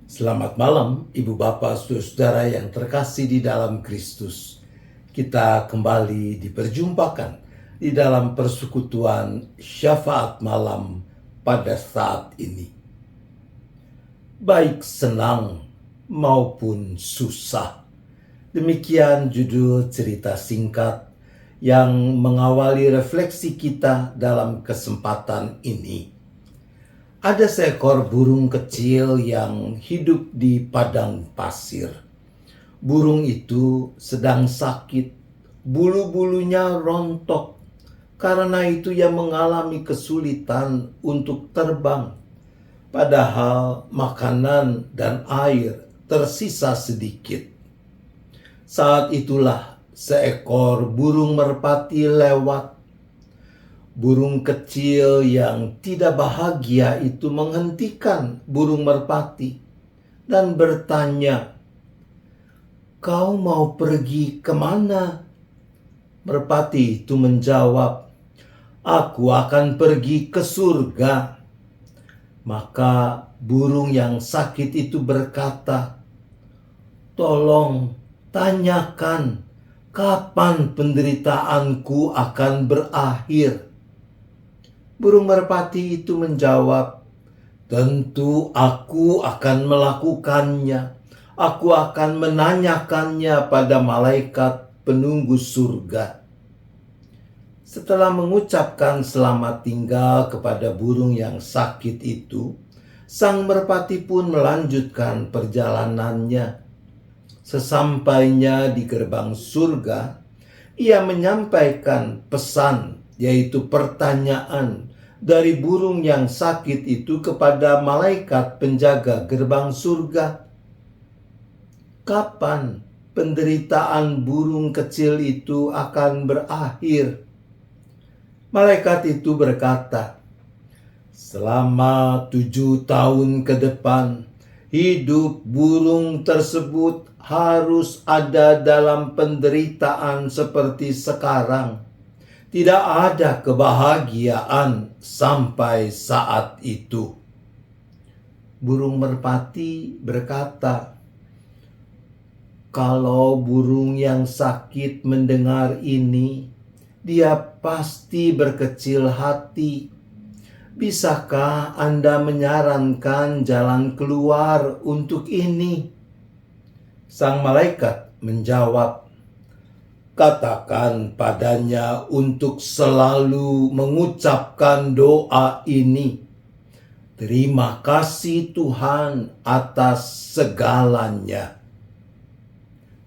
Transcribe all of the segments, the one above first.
Selamat malam, Ibu Bapak, Saudara yang terkasih di dalam Kristus. Kita kembali diperjumpakan di dalam persekutuan syafaat malam pada saat ini. Baik senang maupun susah. Demikian judul cerita singkat yang mengawali refleksi kita dalam kesempatan ini. Ada seekor burung kecil yang hidup di padang pasir. Burung itu sedang sakit, bulu-bulunya rontok. Karena itu ia mengalami kesulitan untuk terbang. Padahal makanan dan air tersisa sedikit. Saat itulah seekor burung merpati lewat. Burung kecil yang tidak bahagia itu menghentikan burung merpati dan bertanya, "Kau mau pergi kemana?" Merpati itu menjawab, "Aku akan pergi ke surga." Maka burung yang sakit itu berkata, "Tolong tanyakan kapan penderitaanku akan berakhir." Burung merpati itu menjawab, "Tentu aku akan melakukannya. Aku akan menanyakannya pada malaikat penunggu surga." Setelah mengucapkan selamat tinggal kepada burung yang sakit itu, sang merpati pun melanjutkan perjalanannya. Sesampainya di gerbang surga, ia menyampaikan pesan, yaitu pertanyaan dari burung yang sakit itu kepada malaikat penjaga gerbang surga. Kapan penderitaan burung kecil itu akan berakhir? Malaikat itu berkata, "Selama 7 tahun ke depan, hidup burung tersebut harus ada dalam penderitaan seperti sekarang. Tidak ada kebahagiaan sampai saat itu." Burung merpati berkata, "Kalau burung yang sakit mendengar ini, dia pasti berkecil hati. Bisakah Anda menyarankan jalan keluar untuk ini?" Sang malaikat menjawab, "Katakan padanya untuk selalu mengucapkan doa ini. Terima kasih Tuhan atas segalanya."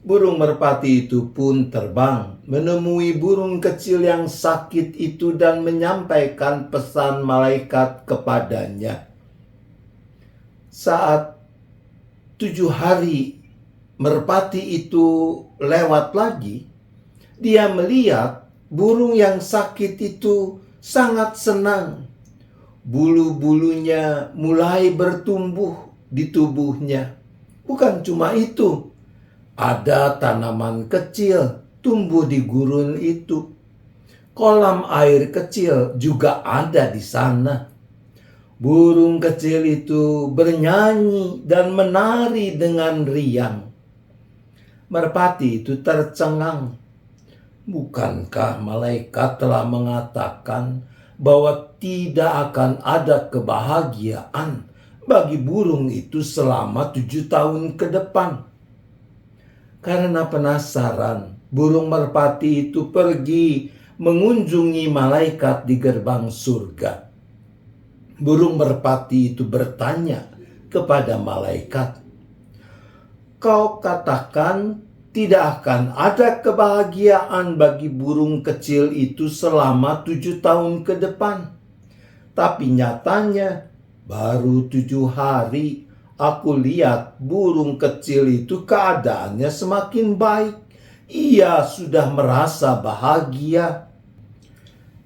Burung merpati itu pun terbang menemui burung kecil yang sakit itu dan menyampaikan pesan malaikat kepadanya. Saat 7 hari merpati itu lewat lagi, dia melihat burung yang sakit itu sangat senang. Bulu-bulunya mulai bertumbuh di tubuhnya. Bukan cuma itu, ada tanaman kecil tumbuh di gurun itu. Kolam air kecil juga ada di sana. Burung kecil itu bernyanyi dan menari dengan riang. Merpati itu tercengang. Bukankah malaikat telah mengatakan bahwa tidak akan ada kebahagiaan bagi burung itu selama 7 tahun ke depan? Karena penasaran, burung merpati itu pergi mengunjungi malaikat di gerbang surga. Burung merpati itu bertanya kepada malaikat, "Kau katakan tidak akan ada kebahagiaan bagi burung kecil itu selama 7 tahun ke depan. Tapi nyatanya baru 7 hari aku lihat burung kecil itu keadaannya semakin baik. Ia sudah merasa bahagia."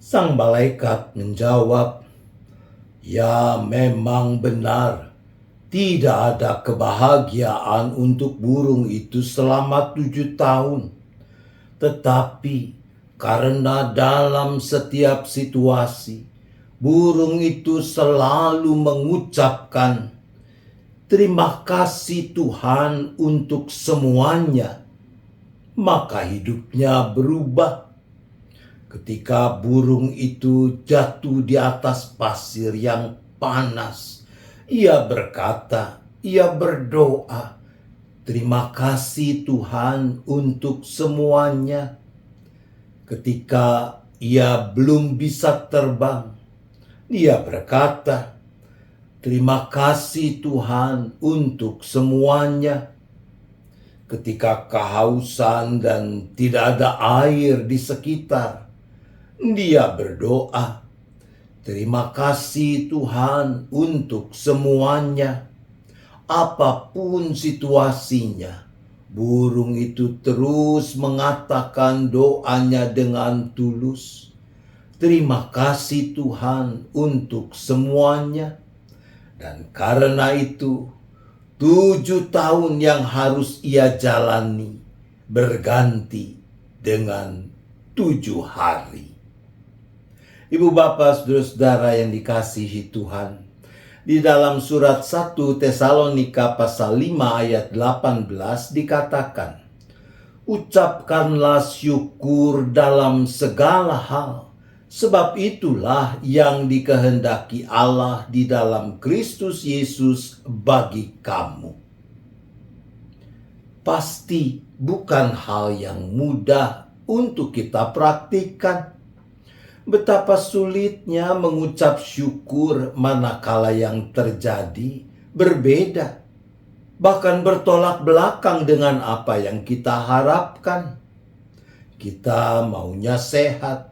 Sang malaikat menjawab, "Ya, memang benar. Tidak ada kebahagiaan untuk burung itu selama 7 tahun. Tetapi karena dalam setiap situasi, burung itu selalu mengucapkan, terima kasih Tuhan untuk semuanya. Maka hidupnya berubah. Ketika burung itu jatuh di atas pasir yang panas, ia berkata, ia berdoa, terima kasih Tuhan untuk semuanya. Ketika ia belum bisa terbang, dia berkata, terima kasih Tuhan untuk semuanya. Ketika kehausan dan tidak ada air di sekitar, dia berdoa, terima kasih Tuhan untuk semuanya. Apapun situasinya, burung itu terus mengatakan doanya dengan tulus. Terima kasih Tuhan untuk semuanya. Dan karena itu, 7 tahun yang harus ia jalani berganti dengan 7 hari. Ibu bapak saudara-saudara yang dikasihi Tuhan, di dalam surat 1 Tesalonika pasal 5 ayat 18 dikatakan, ucapkanlah syukur dalam segala hal, sebab itulah yang dikehendaki Allah di dalam Kristus Yesus bagi kamu. Pasti bukan hal yang mudah untuk kita praktikkan. Betapa sulitnya mengucap syukur manakala yang terjadi berbeda, bahkan bertolak belakang dengan apa yang kita harapkan. Kita maunya sehat,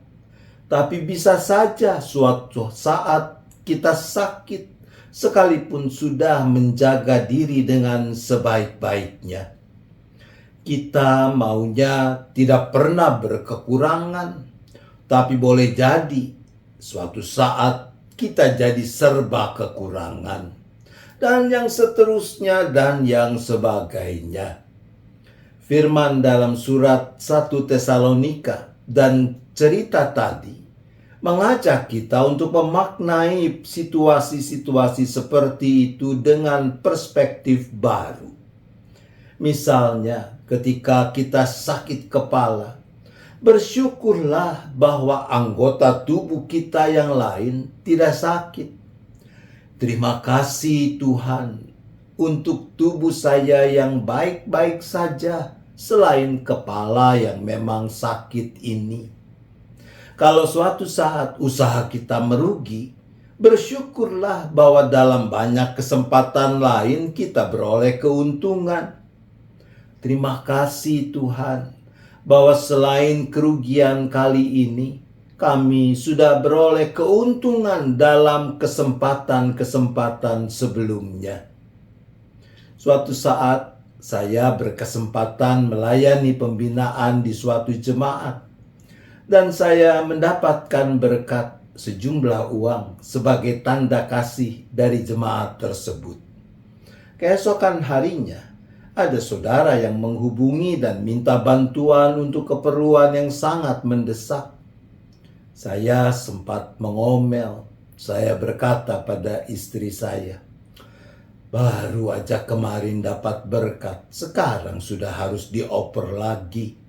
tapi bisa saja suatu saat kita sakit, sekalipun sudah menjaga diri dengan sebaik-baiknya. Kita maunya tidak pernah berkekurangan, tapi boleh jadi suatu saat kita jadi serba kekurangan. Dan yang seterusnya dan yang sebagainya. Firman dalam surat 1 Tesalonika dan cerita tadi mengajak kita untuk memaknai situasi-situasi seperti itu dengan perspektif baru. Misalnya, ketika kita sakit kepala, bersyukurlah bahwa anggota tubuh kita yang lain tidak sakit. Terima kasih Tuhan untuk tubuh saya yang baik-baik saja, selain kepala yang memang sakit ini. Kalau suatu saat usaha kita merugi, bersyukurlah bahwa dalam banyak kesempatan lain kita beroleh keuntungan. Terima kasih Tuhan bahwa selain kerugian kali ini, kami sudah beroleh keuntungan dalam kesempatan-kesempatan sebelumnya. Suatu saat saya berkesempatan melayani pembinaan di suatu jemaat. Dan saya mendapatkan berkat sejumlah uang sebagai tanda kasih dari jemaat tersebut. Keesokan harinya, ada saudara yang menghubungi dan minta bantuan untuk keperluan yang sangat mendesak. Saya sempat mengomel. Saya berkata pada istri saya, baru aja kemarin dapat berkat, sekarang sudah harus dioper lagi.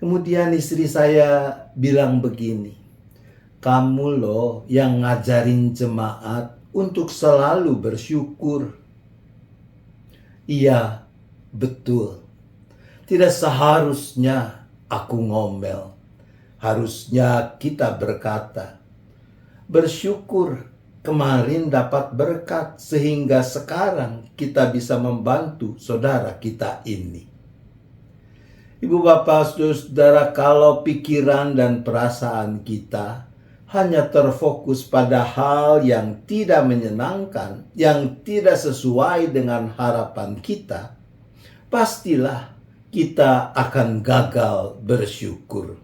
Kemudian istri saya bilang begini, kamu loh yang ngajarin jemaat untuk selalu bersyukur. Iya, betul. Tidak seharusnya aku ngomel. Harusnya kita berkata, bersyukur kemarin dapat berkat sehingga sekarang kita bisa membantu saudara kita ini. Ibu bapak saudara, kalau pikiran dan perasaan kita hanya terfokus pada hal yang tidak menyenangkan, yang tidak sesuai dengan harapan kita, pastilah kita akan gagal bersyukur.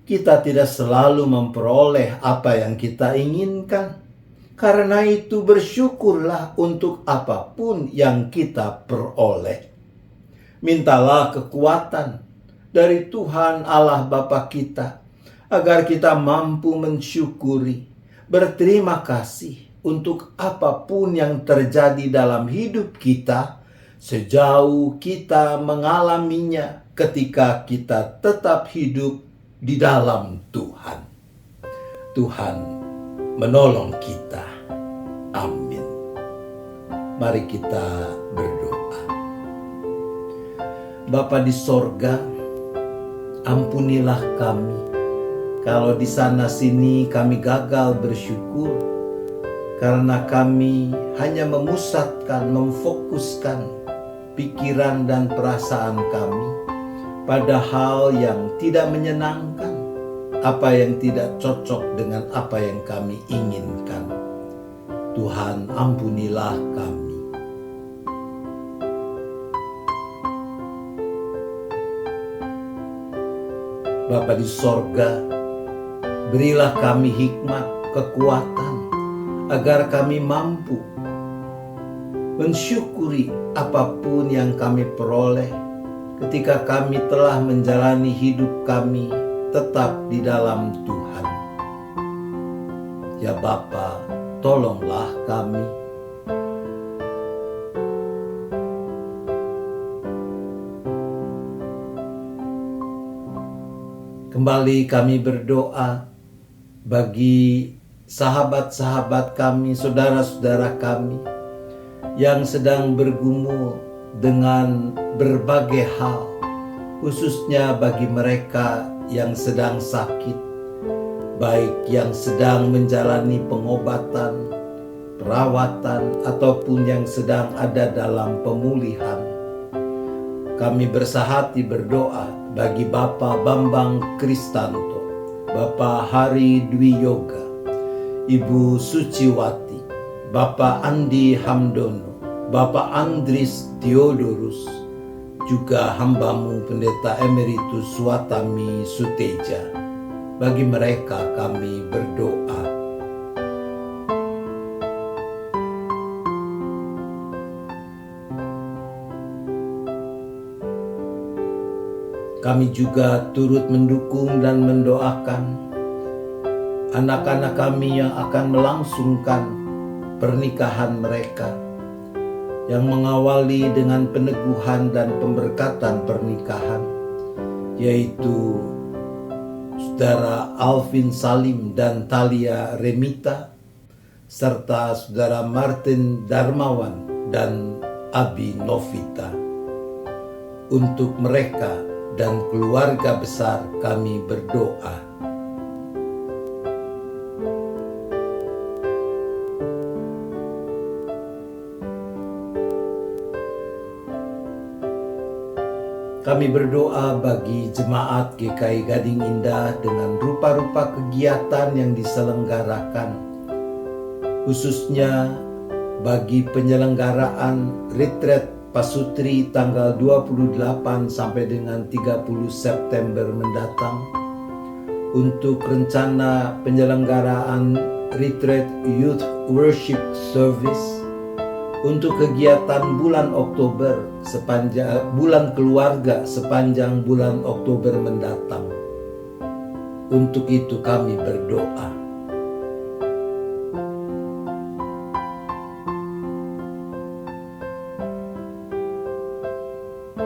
Kita tidak selalu memperoleh apa yang kita inginkan. Karena itu bersyukurlah untuk apapun yang kita peroleh. Mintalah kekuatan dari Tuhan Allah Bapa kita, agar kita mampu mensyukuri, berterima kasih, untuk apapun yang terjadi dalam hidup kita, sejauh kita mengalaminya ketika kita tetap hidup di dalam Tuhan. Tuhan menolong kita. Amin. Mari kita berdoa. Bapa di sorga, ampunilah kami kalau di sana sini kami gagal bersyukur karena kami hanya memusatkan, memfokuskan pikiran dan perasaan kami pada hal yang tidak menyenangkan, apa yang tidak cocok dengan apa yang kami inginkan. Tuhan, ampunilah kami. Bapa di sorga, berilah kami hikmat, kekuatan, agar kami mampu mensyukuri apapun yang kami peroleh ketika kami telah menjalani hidup kami tetap di dalam Tuhan. Ya Bapa, tolonglah kami. Kembali kami berdoa bagi sahabat-sahabat kami, saudara-saudara kami yang sedang bergumul dengan berbagai hal, khususnya bagi mereka yang sedang sakit, baik yang sedang menjalani pengobatan, perawatan, ataupun yang sedang ada dalam pemulihan. Kami bersahati berdoa bagi Bapak Bambang Kristanto, Bapak Hari Dwi Yoga, Ibu Suciwati, Bapak Andi Hamdono, Bapak Andris Theodorus, juga hambamu Pendeta Emeritus Swatami Suteja. Bagi mereka kami berdoa. Kami juga turut mendukung dan mendoakan anak-anak kami yang akan melangsungkan pernikahan mereka, yang mengawali dengan peneguhan dan pemberkatan pernikahan, yaitu Saudara Alvin Salim dan Thalia Remita, serta Saudara Martin Darmawan dan Abi Novita. Untuk mereka dan keluarga besar kami berdoa. Kami berdoa bagi jemaat GKI Gading Indah dengan rupa-rupa kegiatan yang diselenggarakan, khususnya bagi penyelenggaraan retret Pasutri tanggal 28 sampai dengan 30 September mendatang, untuk rencana penyelenggaraan retreat Youth Worship Service, untuk kegiatan bulan Oktober sepanjang bulan keluarga sepanjang bulan Oktober mendatang. Untuk itu kami berdoa.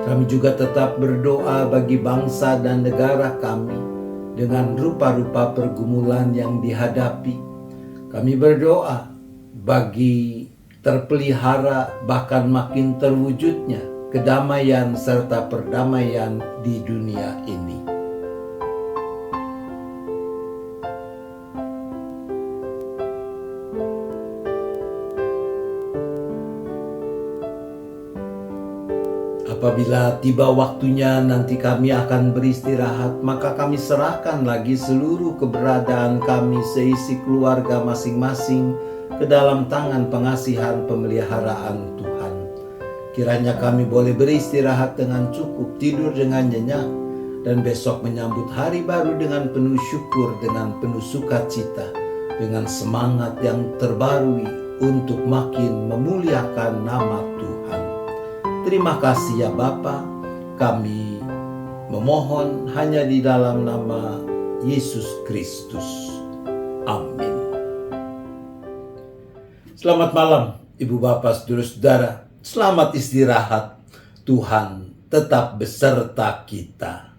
Kami juga tetap berdoa bagi bangsa dan negara kami dengan rupa-rupa pergumulan yang dihadapi. Kami berdoa bagi terpelihara bahkan makin terwujudnya kedamaian serta perdamaian di dunia ini. Apabila tiba waktunya nanti kami akan beristirahat, maka kami serahkan lagi seluruh keberadaan kami seisi keluarga masing-masing ke dalam tangan pengasihan pemeliharaan Tuhan. Kiranya kami boleh beristirahat dengan cukup, tidur dengan nyenyak, dan besok menyambut hari baru dengan penuh syukur, dengan penuh sukacita, dengan semangat yang terbarui untuk makin memuliakan nama Tuhan. Terima kasih ya Bapa, kami memohon hanya di dalam nama Yesus Kristus. Amin. Selamat malam, Ibu Bapak, Saudara-saudara. Selamat istirahat. Tuhan tetap beserta kita.